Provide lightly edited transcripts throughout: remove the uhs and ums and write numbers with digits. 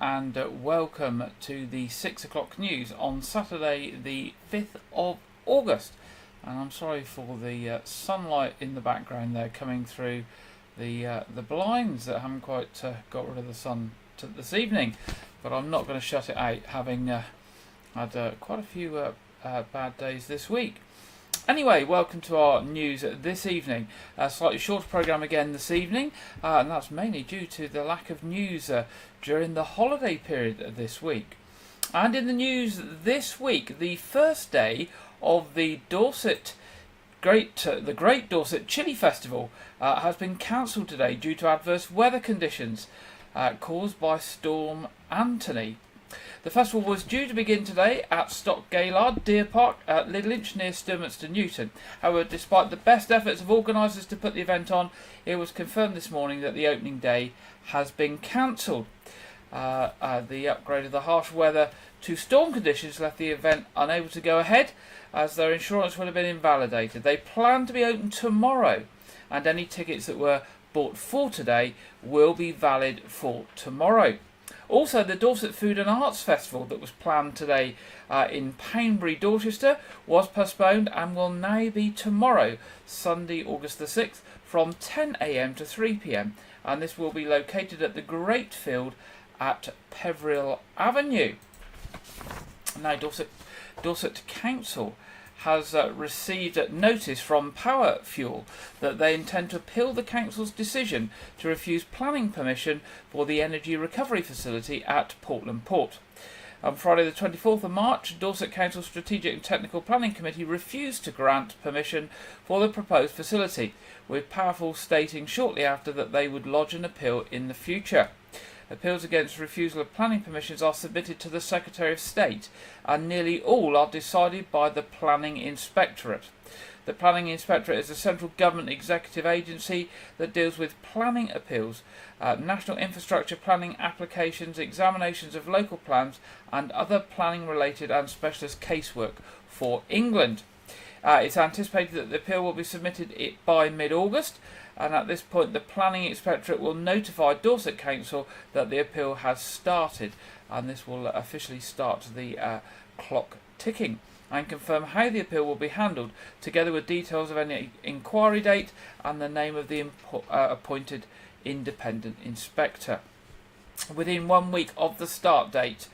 and welcome to the 6 o'clock news on Saturday the 5th of August. And I'm sorry for the sunlight in the background there coming through the blinds that haven't quite got rid of the sun this evening, but I'm not going to shut it out, having had quite a few bad days this week. Anyway, welcome to our news this evening. A slightly shorter programme again this evening, and that's mainly due to the lack of news during the holiday period this week. And in the news this week, the first day of the Great Dorset Chili Festival has been cancelled today due to adverse weather conditions caused by Storm Anthony. The festival was due to begin today at Stock Gaillard Deer Park at Lidlinch near Sturminster Newton. However, despite the best efforts of organisers to put the event on, it was confirmed this morning that the opening day has been cancelled. The upgrade of the harsh weather to storm conditions left the event unable to go ahead, as their insurance would have been invalidated. They plan to be open tomorrow, and any tickets that were bought for today will be valid for tomorrow. Also, the Dorset Food and Arts Festival that was planned today in Poundbury, Dorchester, was postponed and will now be tomorrow, Sunday, August the 6th, from 10 a.m. to 3 p.m. And this will be located at the Great Field at Peveril Avenue. Now, Dorset Council has received notice from Power Fuel that they intend to appeal the council's decision to refuse planning permission for the energy recovery facility at Portland Port. On Friday the 24th of March, Dorset Council Strategic and Technical Planning Committee refused to grant permission for the proposed facility, with Power Fuel stating shortly after that they would lodge an appeal in the future. Appeals against refusal of planning permissions are submitted to the Secretary of State, and nearly all are decided by the Planning Inspectorate. The Planning Inspectorate is a central government executive agency that deals with planning appeals, national infrastructure planning applications, examinations of local plans, and other planning-related and specialist casework for England. It's anticipated that the appeal will be submitted by mid-August, and at this point the Planning Inspectorate will notify Dorset Council that the appeal has started, and this will officially start the clock ticking and confirm how the appeal will be handled, together with details of any inquiry date and the name of the appointed independent inspector. Within 1 week of the start date,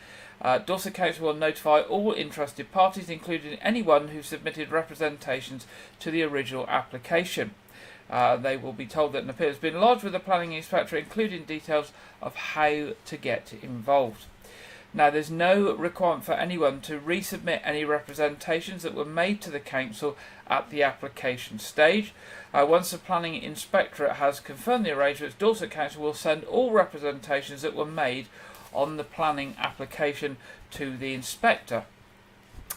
Dorset Council will notify all interested parties, including anyone who submitted representations to the original application. They will be told that an appeal has been lodged with the Planning Inspector, including details of how to get involved. Now, there's no requirement for anyone to resubmit any representations that were made to the Council at the application stage. Once the Planning Inspectorate has confirmed the arrangements, Dorset Council will send all representations that were made on the planning application to the Inspector.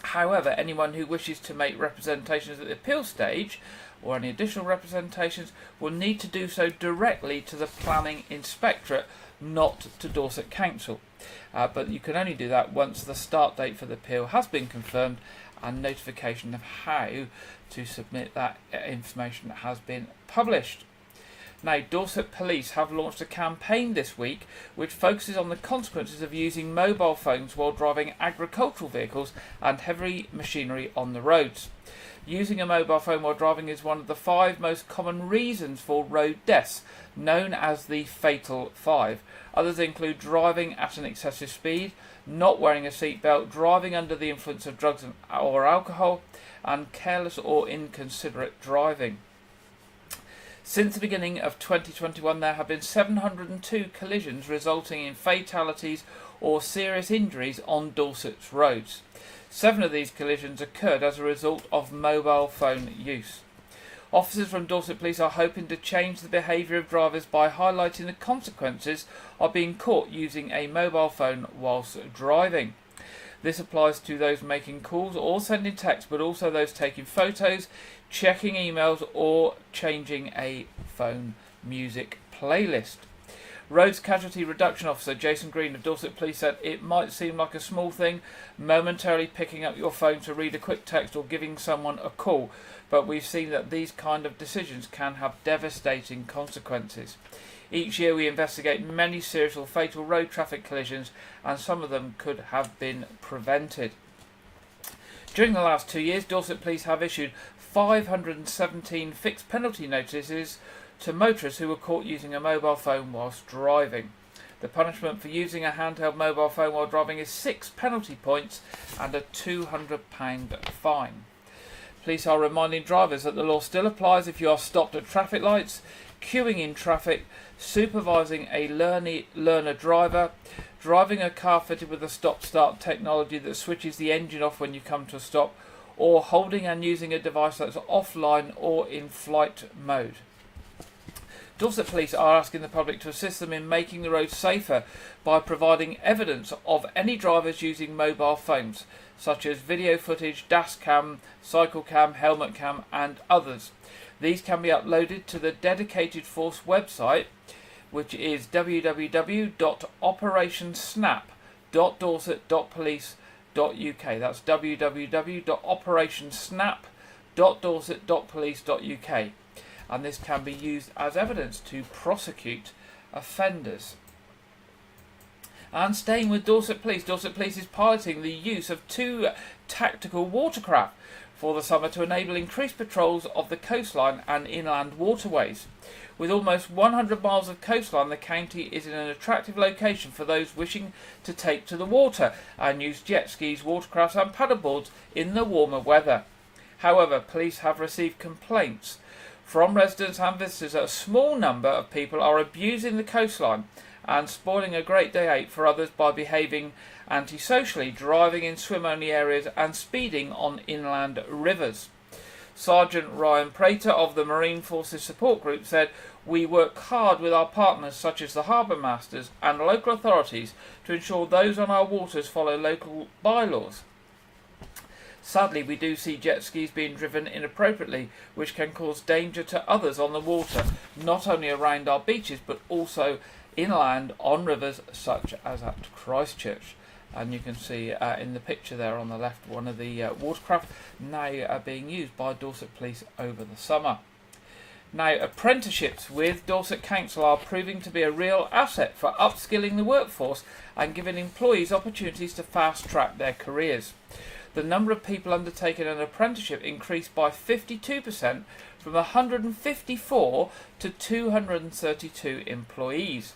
However, anyone who wishes to make representations at the appeal stage or any additional representations will need to do so directly to the Planning Inspectorate, not to Dorset Council. But you can only do that once the start date for the appeal has been confirmed and notification of how to submit that information has been published. Now, Dorset Police have launched a campaign this week which focuses on the consequences of using mobile phones while driving agricultural vehicles and heavy machinery on the roads. Using a mobile phone while driving is one of the 5 most common reasons for road deaths, known as the Fatal 5. Others include driving at an excessive speed, not wearing a seatbelt, driving under the influence of drugs or alcohol, and careless or inconsiderate driving. Since the beginning of 2021, there have been 702 collisions resulting in fatalities or serious injuries on Dorset's roads. 7 of these collisions occurred as a result of mobile phone use. Officers from Dorset Police are hoping to change the behaviour of drivers by highlighting the consequences of being caught using a mobile phone whilst driving. This applies to those making calls or sending texts, but also those taking photos, checking emails, or changing a phone music playlist. Roads Casualty Reduction Officer Jason Green of Dorset Police said it might seem like a small thing, momentarily picking up your phone to read a quick text or giving someone a call, but we've seen that these kind of decisions can have devastating consequences. Each year we investigate many serious or fatal road traffic collisions, and some of them could have been prevented. During the last 2 years, Dorset Police have issued 517 fixed penalty notices to motorists who were caught using a mobile phone whilst driving. The punishment for using a handheld mobile phone while driving is 6 penalty points and a £200 fine. Police are reminding drivers that the law still applies if you are stopped at traffic lights, queuing in traffic, supervising a learner driver, driving a car fitted with a stop-start technology that switches the engine off when you come to a stop, or holding and using a device that's offline or in flight mode. Dorset Police are asking the public to assist them in making the roads safer by providing evidence of any drivers using mobile phones, such as video footage, dash cam, cycle cam, helmet cam and others. These can be uploaded to the dedicated force website, which is www.operationsnap.dorset.police.uk. That's www.operationsnap.dorset.police.uk. And this can be used as evidence to prosecute offenders. And staying with Dorset Police is piloting the use of 2 tactical watercraft for the summer to enable increased patrols of the coastline and inland waterways. With almost 100 miles of coastline, the county is in an attractive location for those wishing to take to the water and use jet skis, watercrafts and paddleboards in the warmer weather. However, police have received complaints from residents and visitors that a small number of people are abusing the coastline and spoiling a great day out for others by behaving antisocially, driving in swim-only areas and speeding on inland rivers. Sergeant Ryan Prater of the Marine Forces Support Group said, "We work hard with our partners such as the harbour masters and local authorities to ensure those on our waters follow local bylaws. Sadly, we do see jet skis being driven inappropriately, which can cause danger to others on the water, not only around our beaches but also inland on rivers such as at Christchurch." And you can see in the picture there on the left one of the watercraft now being used by Dorset Police over the summer. Now, apprenticeships with Dorset Council are proving to be a real asset for upskilling the workforce and giving employees opportunities to fast-track their careers. The number of people undertaking an apprenticeship increased by 52% from 154 to 232 employees.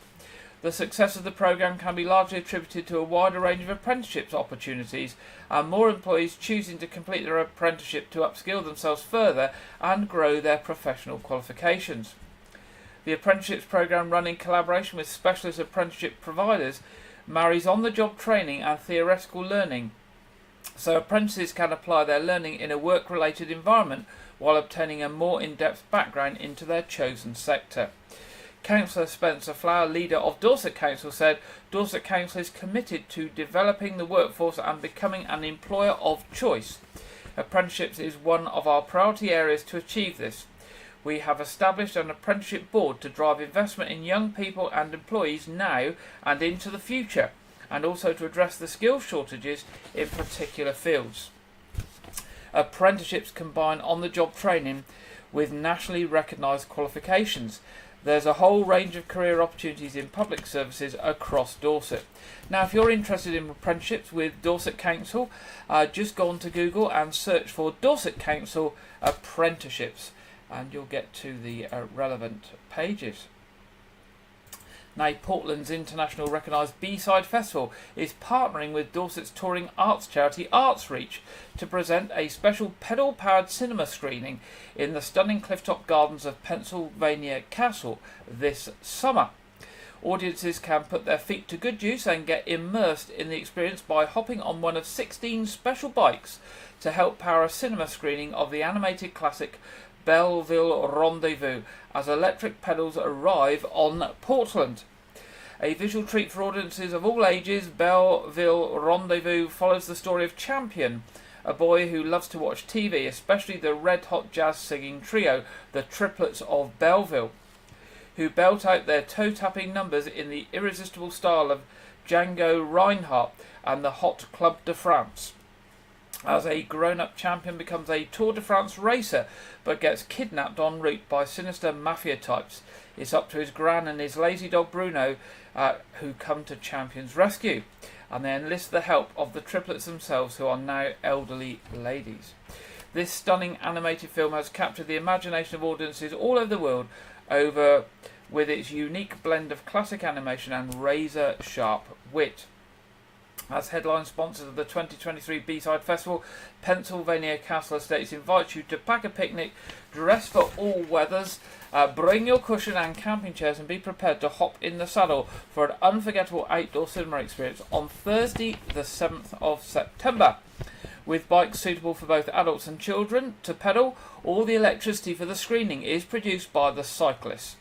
The success of the programme can be largely attributed to a wider range of apprenticeships opportunities and more employees choosing to complete their apprenticeship to upskill themselves further and grow their professional qualifications. The apprenticeships programme, run in collaboration with specialist apprenticeship providers, marries on-the-job training and theoretical learning, so apprentices can apply their learning in a work-related environment while obtaining a more in-depth background into their chosen sector. Councillor Spencer Flower, leader of Dorset Council, said, "Dorset Council is committed to developing the workforce and becoming an employer of choice. Apprenticeships is one of our priority areas to achieve this. We have established an apprenticeship board to drive investment in young people and employees now and into the future, and also to address the skill shortages in particular fields. Apprenticeships combine on-the-job training with nationally recognised qualifications. There's a whole range of career opportunities in public services across Dorset." Now, if you're interested in apprenticeships with Dorset Council, just go on to Google and search for Dorset Council apprenticeships and you'll get to the relevant pages. Now, Portland's international recognised B-Side Festival is partnering with Dorset's touring arts charity Arts Reach to present a special pedal-powered cinema screening in the stunning clifftop gardens of Pennsylvania Castle this summer. Audiences can put their feet to good use and get immersed in the experience by hopping on one of 16 special bikes to help power a cinema screening of the animated classic Belleville Rendezvous as electric pedals arrive on Portland. A visual treat for audiences of all ages, Belleville Rendezvous follows the story of Champion, a boy who loves to watch TV, especially the red-hot jazz singing trio, the Triplets of Belleville, who belt out their toe-tapping numbers in the irresistible style of Django Reinhardt and the Hot Club de France. as a grown-up champion becomes a Tour de France racer but gets kidnapped en route by sinister mafia types. It's up to his gran and his lazy dog Bruno, who come to Champion's rescue, and they enlist the help of the triplets themselves, who are now elderly ladies. This stunning animated film has captured the imagination of audiences all over the world with its unique blend of classic animation and razor-sharp wit. As headline sponsors of the 2023 B-Side Festival, Pennsylvania Castle Estates invites you to pack a picnic, dress for all weathers, bring your cushion and camping chairs, and be prepared to hop in the saddle for an unforgettable outdoor cinema experience on Thursday the 7th of September. With bikes suitable for both adults and children to pedal, all the electricity for the screening is produced by the cyclists.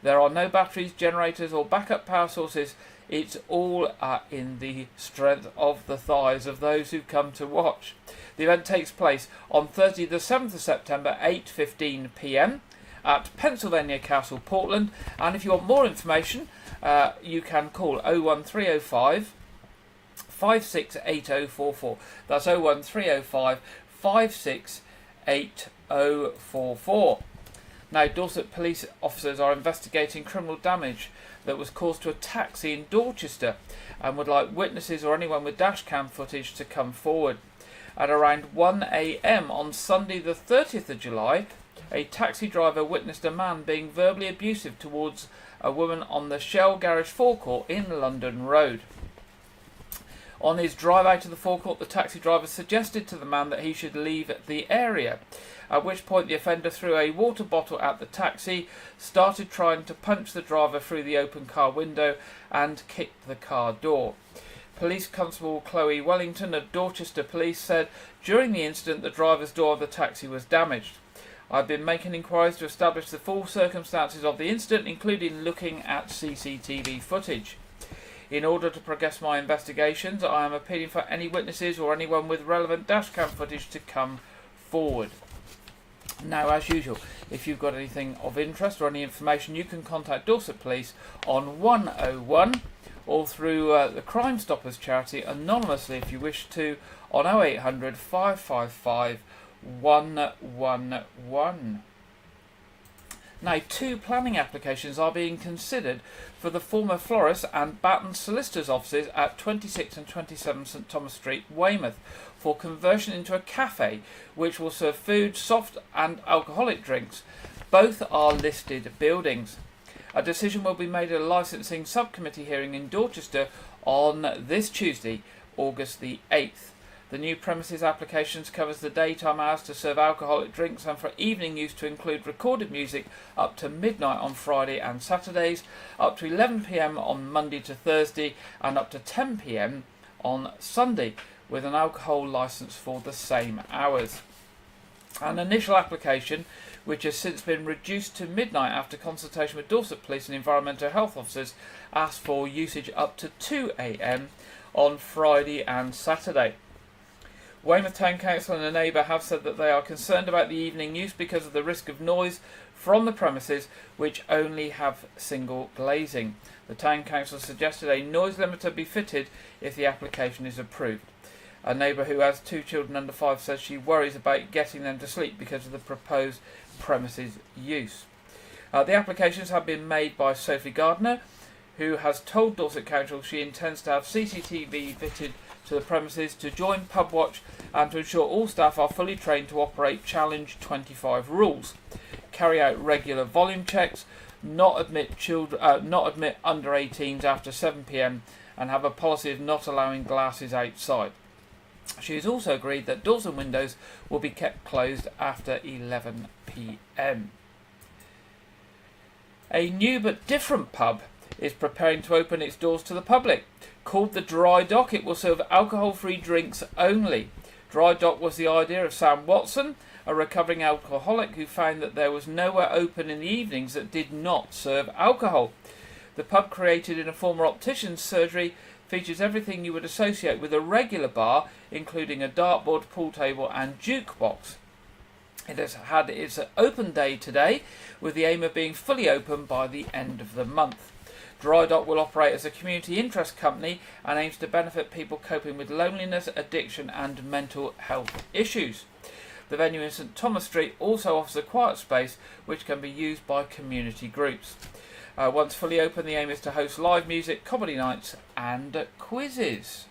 There are no batteries, generators or backup power sources. It's all in the strength of the thighs of those who come to watch. The event takes place on Thursday the 7th of September, 8:15 p.m. at Pennsylvania Castle, Portland. And if you want more information, you can call 01305 568044. That's 01305 568044. Now, Dorset police officers are investigating criminal damage that was caused to a taxi in Dorchester and would like witnesses or anyone with dashcam footage to come forward. At around 1 a.m. on Sunday the 30th of July, a taxi driver witnessed a man being verbally abusive towards a woman on the Shell Garage forecourt in London Road. On his drive out of the forecourt, the taxi driver suggested to the man that he should leave the area, at which point the offender threw a water bottle at the taxi, started trying to punch the driver through the open car window and kicked the car door. Police Constable Chloe Wellington of Dorchester Police said during the incident the driver's door of the taxi was damaged. I've been making inquiries to establish the full circumstances of the incident, including looking at CCTV footage. In order to progress my investigations, I am appealing for any witnesses or anyone with relevant dashcam footage to come forward. Now, as usual, if you've got anything of interest or any information, you can contact Dorset Police on 101 or through the Crime Stoppers charity anonymously if you wish to on 0800 555 111. Now, 2 planning applications are being considered for the former Florist and Batten Solicitors offices at 26 and 27 St Thomas Street, Weymouth, for conversion into a cafe which will serve food, soft and alcoholic drinks. Both are listed buildings. A decision will be made at a licensing subcommittee hearing in Dorchester on this Tuesday, August the 8th. The new premises applications covers the daytime hours to serve alcoholic drinks and for evening use to include recorded music up to midnight on Friday and Saturdays, up to 11 p.m. on Monday to Thursday and up to 10 p.m. on Sunday, with an alcohol licence for the same hours. An initial application, which has since been reduced to midnight after consultation with Dorset Police and Environmental Health Officers, asked for usage up to 2 a.m. on Friday and Saturday. Weymouth Town Council and a neighbour have said that they are concerned about the evening use because of the risk of noise from the premises, which only have single glazing. The Town Council suggested a noise limiter be fitted if the application is approved. A neighbour who has 2 children under 5 says she worries about getting them to sleep because of the proposed premises use. The applications have been made by Sophie Gardner, who has told Dorset Council she intends to have CCTV fitted to the premises, to join Pub Watch and to ensure all staff are fully trained to operate Challenge 25 rules, carry out regular volume checks, not admit under 18s after 7 p.m. and have a policy of not allowing glasses outside. She has also agreed that doors and windows will be kept closed after 11 p.m. A new but different pub is preparing to open its doors to the public. Called the Dry Dock, it will serve alcohol-free drinks only. Dry Dock was the idea of Sam Watson, a recovering alcoholic who found that there was nowhere open in the evenings that did not serve alcohol. The pub, created in a former optician's surgery, features everything you would associate with a regular bar, including a dartboard, pool table and jukebox. It has had its open day today, with the aim of being fully open by the end of the month. Dry Dock will operate as a community interest company and aims to benefit people coping with loneliness, addiction and mental health issues. The venue in St Thomas Street also offers a quiet space which can be used by community groups. Once fully open, the aim is to host live music, comedy nights and quizzes.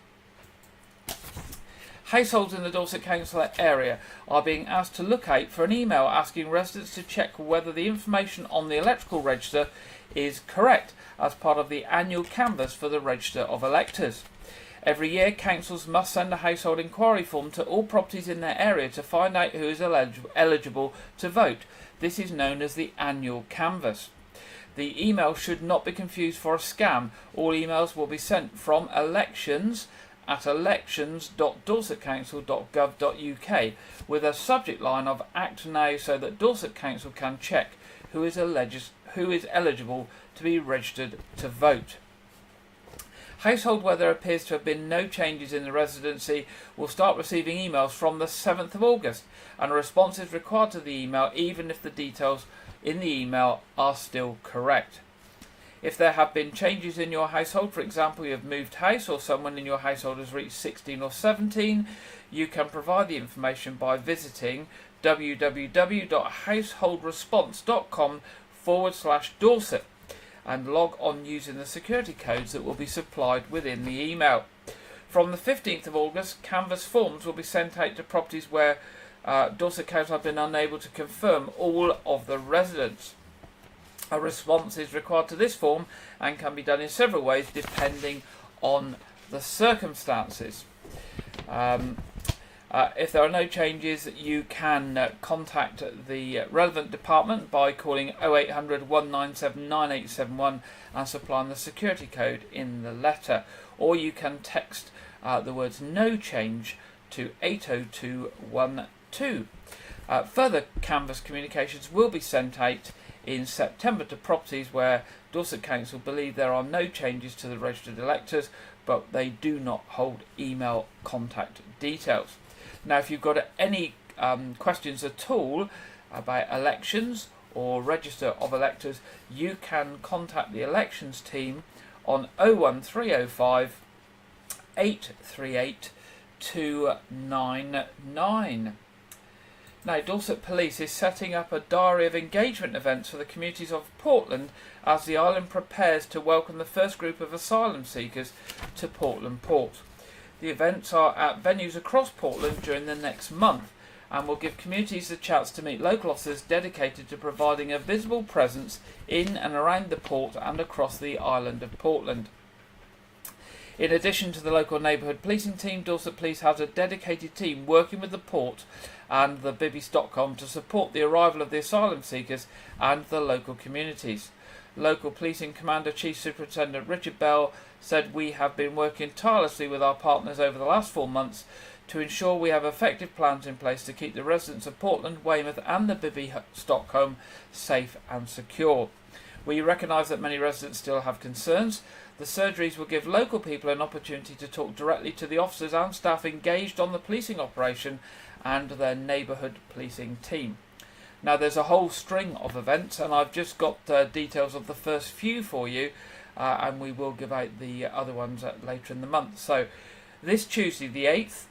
Households in the Dorset Council area are being asked to look out for an email asking residents to check whether the information on the electrical register is correct as part of the annual canvass for the Register of Electors. Every year, councils must send a household inquiry form to all properties in their area to find out who is eligible to vote. This is known as the annual canvass. The email should not be confused for a scam. All emails will be sent from elections@elections.dorsetcouncil.gov.uk with a subject line of Act Now so that Dorset Council can check who is eligible to be registered to vote. Household where there appears to have been no changes in the residency will start receiving emails from the 7th of August, and a response is required to the email even if the details in the email are still correct. If there have been changes in your household, for example you have moved house or someone in your household has reached 16 or 17, you can provide the information by visiting www.householdresponse.com/Dorset and log on using the security codes that will be supplied within the email. From the 15th of August, canvass forms will be sent out to properties where Dorset Council have been unable to confirm all of the residents. A response is required to this form and can be done in several ways depending on the circumstances. If there are no changes, you can contact the relevant department by calling 0800 197 9871 and supplying the security code in the letter, or you can text the words "no change" to 80212. Further canvass communications will be sent out in September to properties where Dorset Council believe there are no changes to the registered electors, but they do not hold email contact details. Now, if you've got any questions at all about elections or Register of Electors, you can contact the elections team on 01305 838 299. Now, Dorset Police is setting up a diary of engagement events for the communities of Portland as the island prepares to welcome the first group of asylum seekers to Portland Port. The events are at venues across Portland during the next month and will give communities the chance to meet local officers dedicated to providing a visible presence in and around the port and across the island of Portland. In addition to the local neighbourhood policing team, Dorset Police has a dedicated team working with the port and the Bibby Stockholm to support the arrival of the asylum seekers and the local communities. Local Policing Commander Chief Superintendent Richard Bell said, "We have been working tirelessly with our partners over the last 4 months to ensure we have effective plans in place to keep the residents of Portland, Weymouth and the Bibby Stockholm safe and secure. We recognise that many residents still have concerns. The surgeries will give local people an opportunity to talk directly to the officers and staff engaged on the policing operation and their neighbourhood policing team." Now, there's a whole string of events, and I've just got details of the first few for you, and we will give out the other ones later in the month. So, this Tuesday the 8th,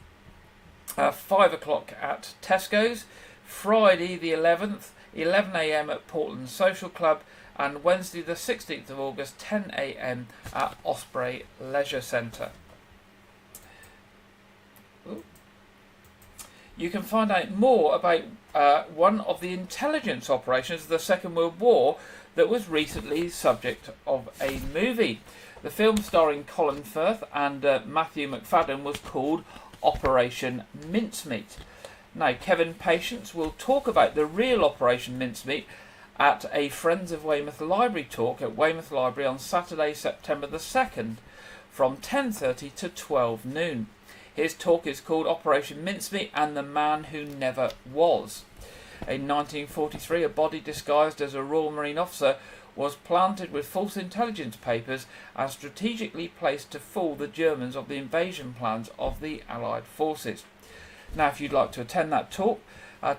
5 o'clock at Tesco's, Friday the 11th, 11 a.m. at Portland Social Club, and Wednesday the 16th of August, 10 a.m. at Osprey Leisure Centre. You can find out more about one of the intelligence operations of the Second World War that was recently subject of a movie. The film starring Colin Firth and Matthew McFadden was called Operation Mincemeat. Now, Kevin Patience will talk about the real Operation Mincemeat at a Friends of Weymouth Library talk at Weymouth Library on Saturday, September the 2nd from 10:30 to 12 noon. His talk is called Operation Mincemeat and the Man Who Never Was. In 1943, a body disguised as a Royal Marine officer was planted with false intelligence papers and strategically placed to fool the Germans of the invasion plans of the Allied forces. Now, if you'd like to attend that talk,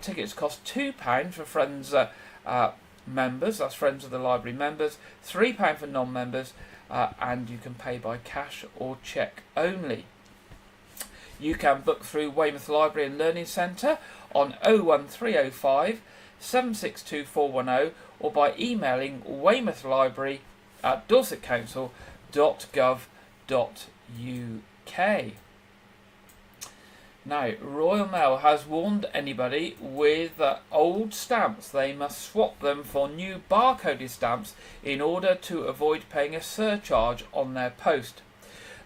tickets cost £2 for Friends members, that's Friends of the Library members, £3 for non-members, and you can pay by cash or cheque only. You can book through Weymouth Library and Learning Centre on 01305 762 410 or by emailing Weymouth Library at dorsetcouncil.gov.uk. Now, Royal Mail has warned anybody with old stamps they must swap them for new barcoded stamps in order to avoid paying a surcharge on their post.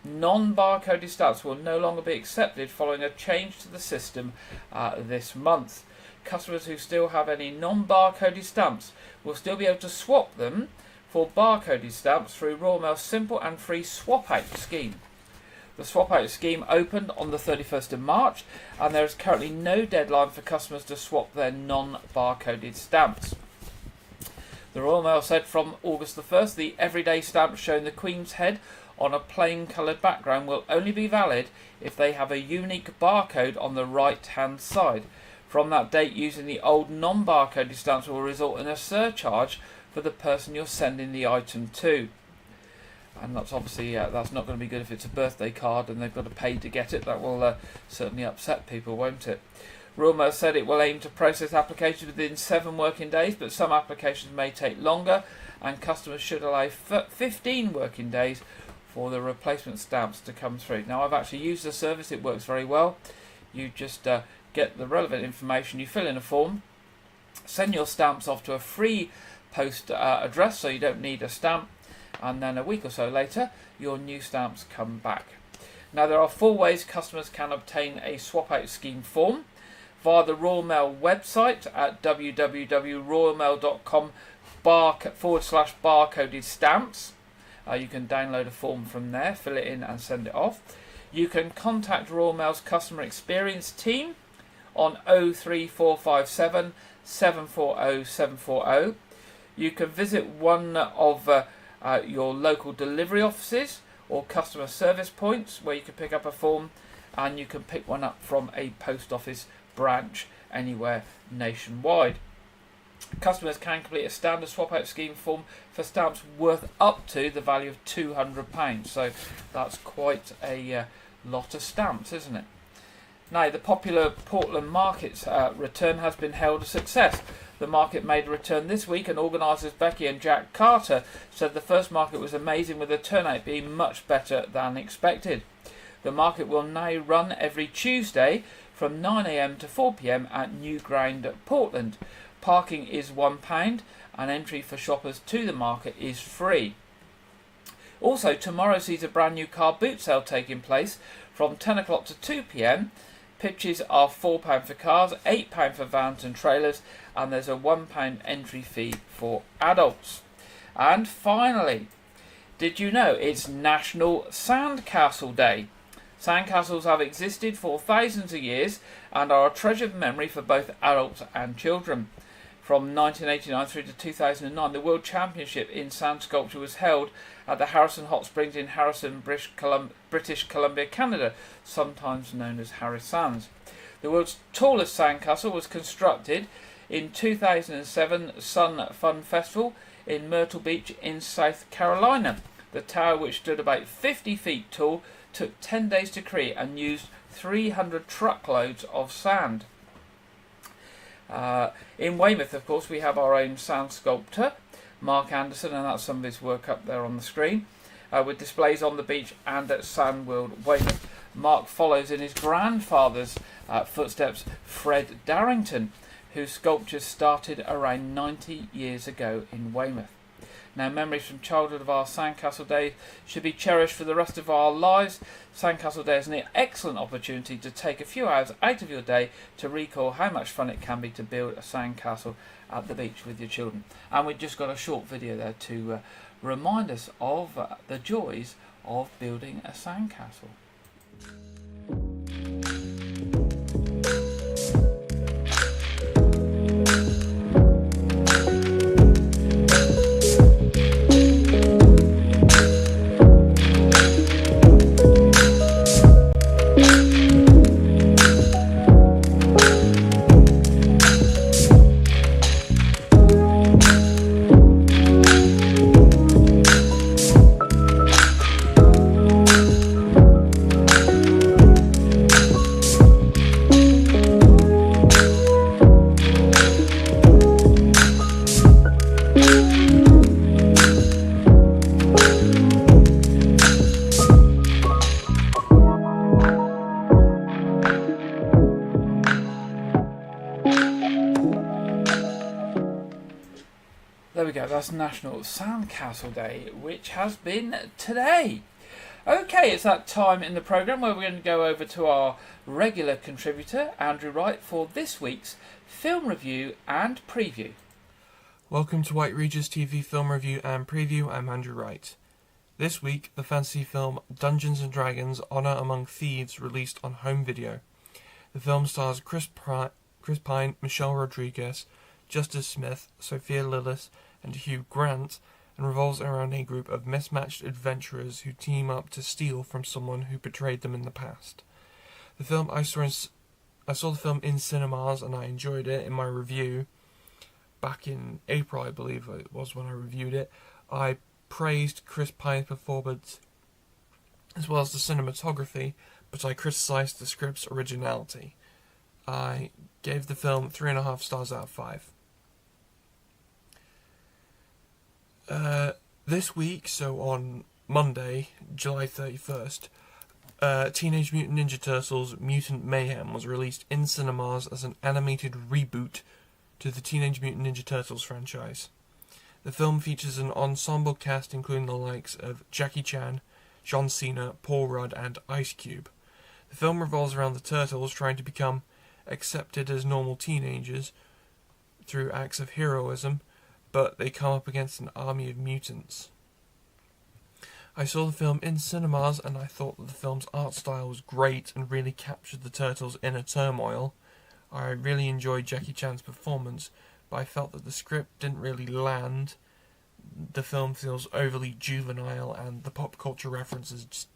Non-barcoded stamps will no longer be accepted following a change to the system this month. Customers who still have any non-barcoded stamps will still be able to swap them for barcoded stamps through Royal Mail's simple and free swap-out scheme. The swap-out scheme opened on the 31st of March, and there is currently no deadline for customers to swap their non-barcoded stamps. The Royal Mail said from August the 1st, the everyday stamps showing the Queen's head on a plain coloured background will only be valid if they have a unique barcode on the right-hand side. From that date, using the old non-barcoded stamps will result in a surcharge for the person you're sending the item to. And that's obviously that's not going to be good if it's a birthday card and they've got to pay to get it. That will certainly upset people, won't it? Royal Mail said it will aim to process applications within 7 working days, but some applications may take longer, and customers should allow 15 working days for the replacement stamps to come through. Now, I've actually used the service. It works very well. You just get the relevant information, you fill in a form, send your stamps off to a free post address, so you don't need a stamp, and then a week or so later your new stamps come back. Now, there are 4 ways customers can obtain a swap out scheme form: via the Royal Mail website at www.royalmail.com/barcoded stamps. You can download a form from there, fill it in and send it off. You can contact Royal Mail's customer experience team on 03457 740 740. You can visit one of your local delivery offices or customer service points where you can pick up a form, and you can pick one up from a post office branch anywhere nationwide. Customers can complete a standard swap out scheme form for stamps worth up to the value of £200, so that's quite a lot of stamps, isn't it? Now, the popular Portland Markets return has been hailed a success. The market made a return this week, and organisers Becky and Jack Carter said the first market was amazing, with the turnout being much better than expected. The market will now run every Tuesday from 9 AM to 4 PM at New Ground, Portland. Parking is £1, and entry for shoppers to the market is free. Also, tomorrow sees a brand new car boot sale taking place from 10 o'clock to 2 PM. Pitches are £4 for cars, £8 for vans and trailers, and there's a £1 entry fee for adults. And finally, did you know it's National Sandcastle Day? Sandcastles have existed for thousands of years and are a treasured memory for both adults and children. From 1989 through to 2009, the World Championship in Sand Sculpture was held at the Harrison Hot Springs in Harrison, British Columbia, Canada, sometimes known as Harris Sands. The world's tallest sandcastle was constructed in 2007 Sun Fun Festival in Myrtle Beach in South Carolina. The tower, which stood about 50 feet tall, took 10 days to create and used 300 truckloads of sand. In Weymouth, of course, we have our own sand sculptor, Mark Anderson, and that's some of his work up there on the screen, with displays on the beach and at Sandworld Weymouth. Mark follows in his grandfather's footsteps, Fred Darrington, whose sculptures started around 90 years ago in Weymouth. Now, memories from childhood of our Sandcastle Day should be cherished for the rest of our lives. Sandcastle Day is an excellent opportunity to take a few hours out of your day to recall how much fun it can be to build a sandcastle at the beach with your children. And we've just got a short video there to remind us of the joys of building a sandcastle. we go, that's National Sandcastle Day, which has been today. Okay, it's that time in the programme where we're going to go over to our regular contributor, Andrew Wright, for this week's film review and preview. Welcome to White Regis TV Film Review and Preview. I'm Andrew Wright. This week, the fantasy film Dungeons & Dragons: Honor Among Thieves released on home video. The film stars Chris Pine, Michelle Rodriguez, Justice Smith, Sophia Lillis, and Hugh Grant, and revolves around a group of mismatched adventurers who team up to steal from someone who betrayed them in the past. I saw the film in cinemas and I enjoyed it. In my review, back in April I believe it was when I reviewed it, I praised Chris Pine's performance as well as the cinematography, but I criticised the script's originality. I gave the film 3.5 stars out of 5. This week, so on Monday, July 31st, Teenage Mutant Ninja Turtles Mutant Mayhem was released in cinemas as an animated reboot to the Teenage Mutant Ninja Turtles franchise. The film features an ensemble cast including the likes of Jackie Chan, John Cena, Paul Rudd, and Ice Cube. The film revolves around the Turtles trying to become accepted as normal teenagers through acts of heroism, but they come up against an army of mutants. I saw the film in cinemas and I thought that the film's art style was great and really captured the Turtles' inner turmoil. I really enjoyed Jackie Chan's performance, but I felt that the script didn't really land. The film feels overly juvenile and the pop culture references just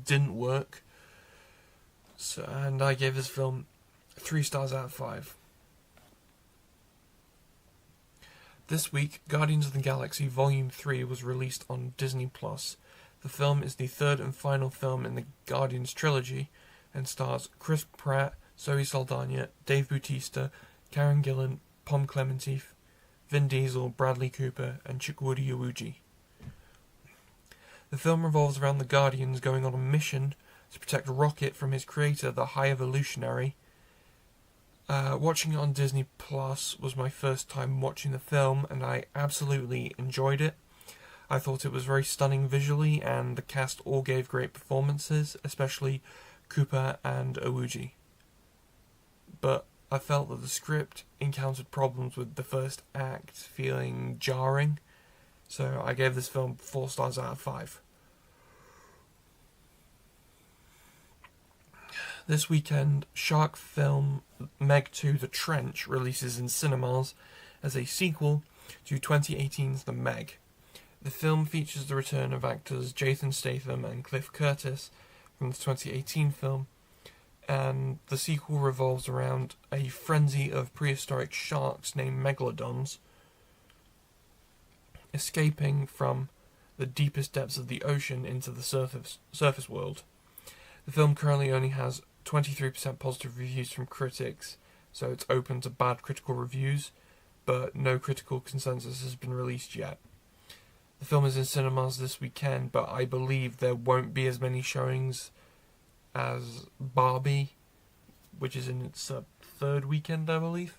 didn't work. And I gave this film 3 stars out of 5. This week, Guardians of the Galaxy Volume 3 was released on Disney+. The film is the third and final film in the Guardians trilogy and stars Chris Pratt, Zoe Saldana, Dave Bautista, Karen Gillan, Pom Klementieff, Vin Diesel, Bradley Cooper, and Chukwudi Iwuji. The film revolves around the Guardians going on a mission to protect Rocket from his creator, the High Evolutionary. Watching it on Disney Plus was my first time watching the film, and I absolutely enjoyed it. I thought it was very stunning visually, and the cast all gave great performances, especially Cooper and Iwuji. But I felt that the script encountered problems with the first act feeling jarring, so I gave this film 4 stars out of 5. This weekend, shark film Meg 2: The Trench releases in cinemas as a sequel to 2018's The Meg. The film features the return of actors Jason Statham and Cliff Curtis from the 2018 film, and the sequel revolves around a frenzy of prehistoric sharks named megalodons escaping from the deepest depths of the ocean into the surface world. The film currently only has 23% positive reviews from critics, so it's open to bad critical reviews, but no critical consensus has been released yet. The film is in cinemas this weekend, but I believe there won't be as many showings as Barbie, which is in its third weekend, I believe.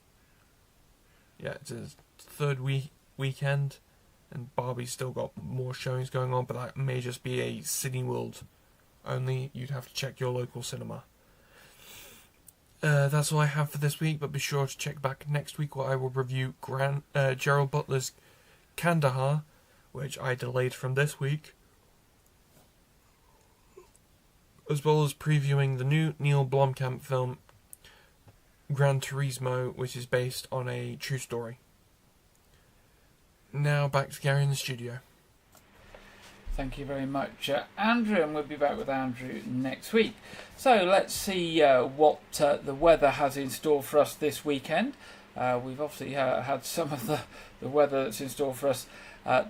Yeah, it's its third weekend, and Barbie's still got more showings going on, but that may just be a Cineworld only. You'd have to check your local cinema. That's all I have for this week, but be sure to check back next week where I will review Gerald Butler's Kandahar, which I delayed from this week, as well as previewing the new Neil Blomkamp film Gran Turismo, which is based on a true story. Now back to Gary in the studio. Thank you very much, Andrew, and we'll be back with Andrew next week. So let's see what the weather has in store for us this weekend. We've obviously had some of the weather that's in store for us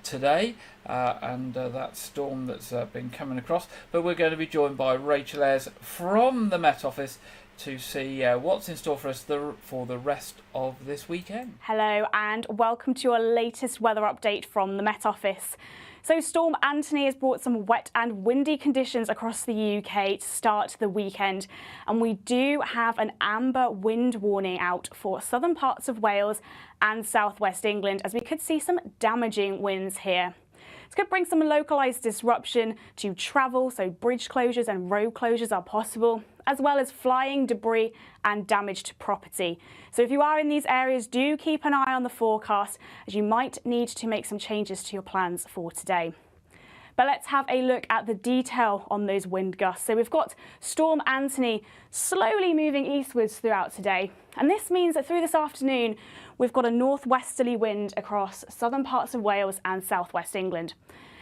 today, and that storm that's been coming across. But we're going to be joined by Rachel Ayres from the Met Office to see what's in store for us for the rest of this weekend. Hello and welcome to your latest weather update from the Met Office. So Storm Anthony has brought some wet and windy conditions across the UK to start the weekend. And we do have an amber wind warning out for southern parts of Wales and southwest England, as we could see some damaging winds here. This could bring some localised disruption to travel, so bridge closures and road closures are possible, as well as flying debris and damage to property. So if you are in these areas, do keep an eye on the forecast, as you might need to make some changes to your plans for today. But let's have a look at the detail on those wind gusts. So we've got Storm Anthony slowly moving eastwards throughout today. And this means that through this afternoon, we've got a northwesterly wind across southern parts of Wales and southwest England.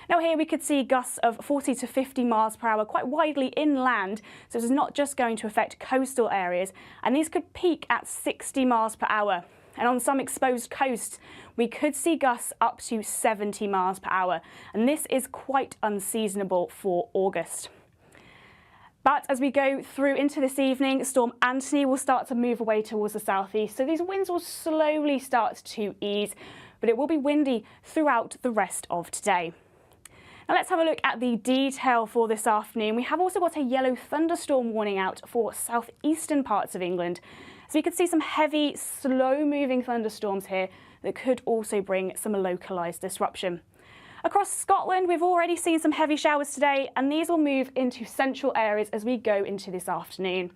Now here we could see gusts of 40 to 50 miles per hour quite widely inland, so this is not just going to affect coastal areas, and these could peak at 60 miles per hour. And on some exposed coasts, we could see gusts up to 70 miles per hour, and this is quite unseasonable for August. But as we go through into this evening, Storm Anthony will start to move away towards the southeast, so these winds will slowly start to ease, but it will be windy throughout the rest of today. Now let's have a look at the detail for this afternoon. We have also got a yellow thunderstorm warning out for southeastern parts of England. So you could see some heavy, slow-moving thunderstorms here that could also bring some localised disruption. Across Scotland, we've already seen some heavy showers today, and these will move into central areas as we go into this afternoon.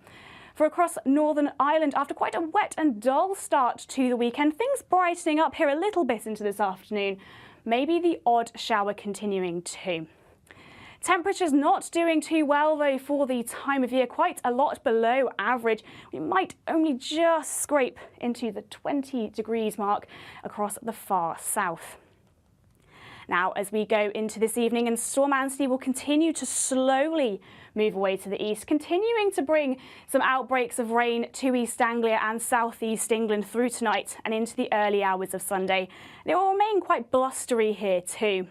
For across Northern Ireland, after quite a wet and dull start to the weekend, things brightening up here a little bit into this afternoon. Maybe the odd shower continuing too. Temperatures not doing too well though for the time of year, quite a lot below average. We might only just scrape into the 20 degrees mark across the far south. Now, as we go into this evening, and Storm Anthony will continue to slowly move away to the east, continuing to bring some outbreaks of rain to East Anglia and southeast England through tonight and into the early hours of Sunday. And it will remain quite blustery here too.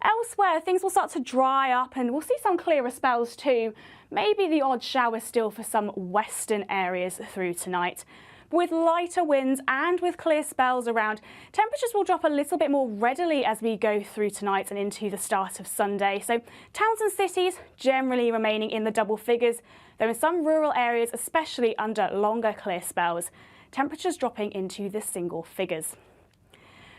Elsewhere, things will start to dry up and we'll see some clearer spells too. Maybe the odd shower still for some western areas through tonight. With lighter winds and with clear spells around, temperatures will drop a little bit more readily as we go through tonight and into the start of Sunday. So towns and cities generally remaining in the double figures, though in some rural areas, especially under longer clear spells, temperatures dropping into the single figures.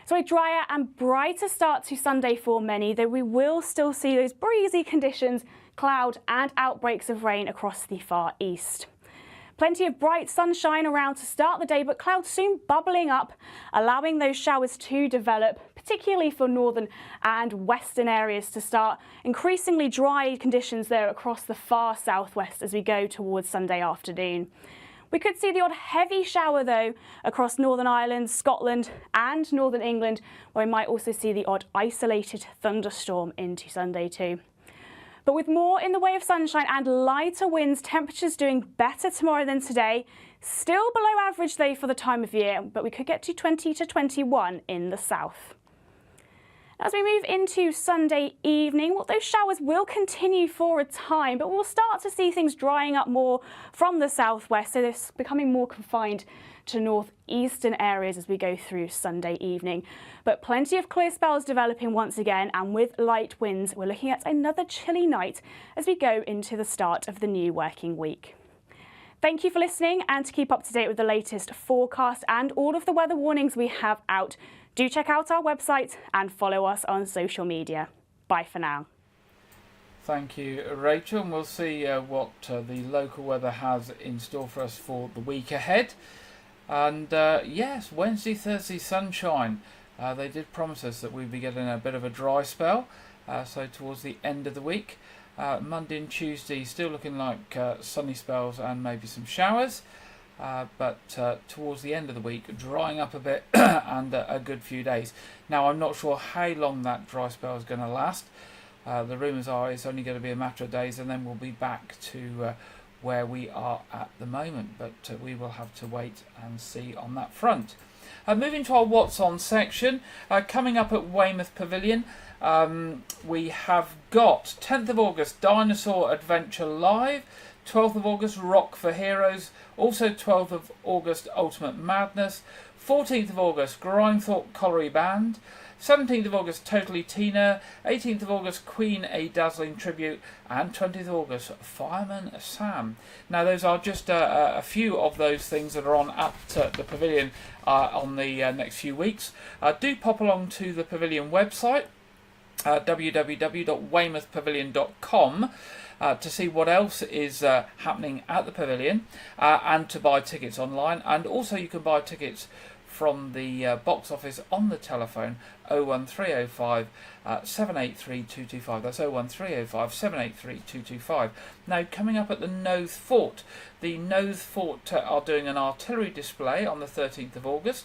So a drier and brighter start to Sunday for many, though we will still see those breezy conditions, cloud and outbreaks of rain across the far east. Plenty of bright sunshine around to start the day, but clouds soon bubbling up, allowing those showers to develop, particularly for northern and western areas to start. Increasingly dry conditions there across the far southwest as we go towards Sunday afternoon. We could see the odd heavy shower though across Northern Ireland, Scotland and Northern England, where we might also see the odd isolated thunderstorm into Sunday too. But with more in the way of sunshine and lighter winds, temperatures doing better tomorrow than today. Still below average though for the time of year, but we could get to 20 to 21 in the south. As we move into Sunday evening, well, those showers will continue for a time, but we'll start to see things drying up more from the southwest, so they're becoming more confined to northeastern areas as we go through Sunday evening. But plenty of clear spells developing once again, and with light winds, we're looking at another chilly night as we go into the start of the new working week. Thank you for listening, and to keep up to date with the latest forecast and all of the weather warnings we have out, do check out our website and follow us on social media. Bye for now. Thank you, Rachel, and we'll see what the local weather has in store for us for the week ahead. And yes, Wednesday, Thursday, sunshine. They did promise us that we'd be getting a bit of a dry spell, so towards the end of the week. Monday and Tuesday still looking like sunny spells and maybe some showers. But towards the end of the week, drying up a bit and a good few days. Now, I'm not sure how long that dry spell is going to last. The rumours are it's only going to be a matter of days, and then we'll be back to where we are at the moment. But we will have to wait and see on that front. Moving to our What's On section, coming up at Weymouth Pavilion, we have got 10th of August Dinosaur Adventure Live. 12th of August, Rock for Heroes. Also 12th of August, Ultimate Madness. 14th of August, Grindthorpe Colliery Band. 17th of August, Totally Tina. 18th of August, Queen A Dazzling Tribute. And 20th of August, Fireman Sam. Now those are just a few of those things that are on at the Pavilion on the next few weeks. Do pop along to the Pavilion website, www.weymouthpavilion.com, to see what else is happening at the Pavilion, and to buy tickets online. And also you can buy tickets from the box office on the telephone, 01305 783 225. That's 01305 783 225. Now, coming up at the Knowth Fort. The Knowth Fort are doing an artillery display on the 13th of August.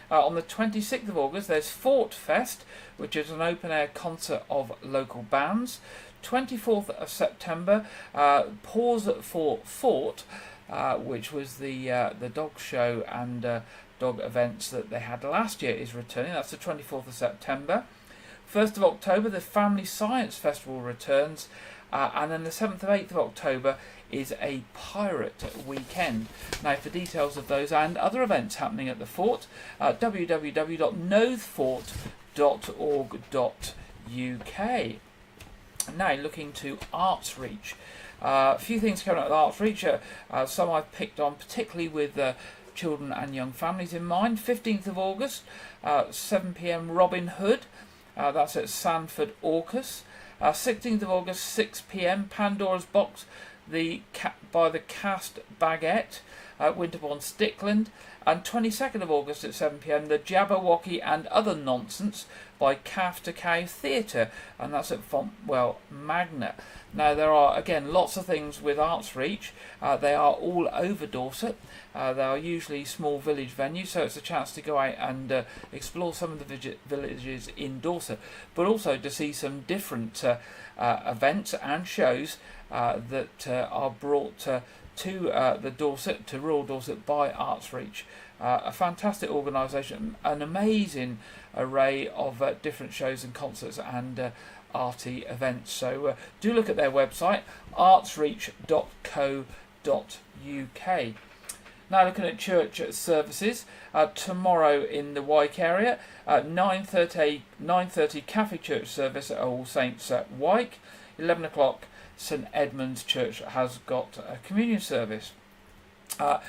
On the 26th of August, there's Fort Fest, which is an open-air concert of local bands. 24th of September, Pause for Fort, which was the dog show and dog events that they had last year, is returning. That's the 24th of September. 1st of October, the Family Science Festival returns, and then the 7th and 8th of October is a pirate weekend. Now, for details of those and other events happening at the fort, www.knowthfort.org.uk. Now, looking to Arts Reach. A few things coming up with Arts Reach. Some I've picked on, particularly with children and young families in mind. 15th of August, 7 p.m. Robin Hood. That's at Sanford Orcus. 16th of August, 6 p.m. Pandora's Box by the Cast Baguette, Winterbourne Stickland. And 22nd of August at 7 p.m. The Jabberwocky and Other Nonsense by Calf to Cow Theatre, and that's at Fontwell Magna. Now, there are, again, lots of things with Arts Reach. They are all over Dorset. They are usually small village venues, so it's a chance to go out and explore some of the villages in Dorset, but also to see some different events and shows that are brought to the Dorset, to rural Dorset, by Arts Reach. A fantastic organisation, an amazing array of different shows and concerts and arty events. So do look at their website, artsreach.co.uk. Now, looking at church services, tomorrow in the Wyke area, 9:30 Catholic Church service at All Saints at Wyke. 11 o'clock, St Edmund's Church has got a communion service. Our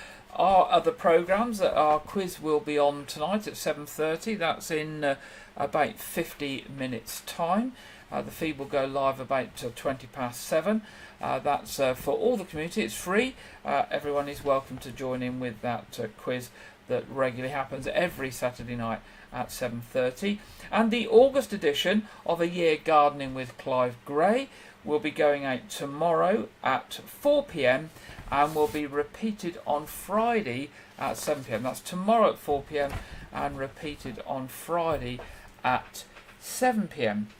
other programmes, our quiz will be on tonight at 7:30. That's in about 50 minutes' time. The feed will go live about 20 past 7. That's for all the community. It's free. Everyone is welcome to join in with that quiz that regularly happens every Saturday night at 7:30. And the August edition of A Year Gardening with Clive Gray will be going out tomorrow at 4 p.m. and will be repeated on Friday at 7 p.m. That's tomorrow at 4 p.m. and repeated on Friday at 7 p.m.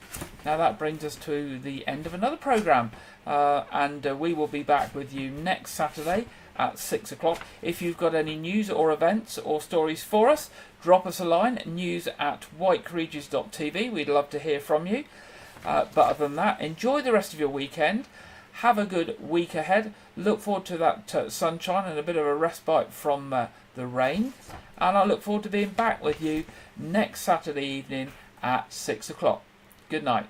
Now, that brings us to the end of another programme, and we will be back with you next Saturday at 6 o'clock. If you've got any news or events or stories for us, drop us a line, news@whiteregis.tv. We'd love to hear from you. But other than that, enjoy the rest of your weekend. Have a good week ahead. Look forward to that sunshine and a bit of a respite from the rain. And I look forward to being back with you next Saturday evening at 6 o'clock. Good night.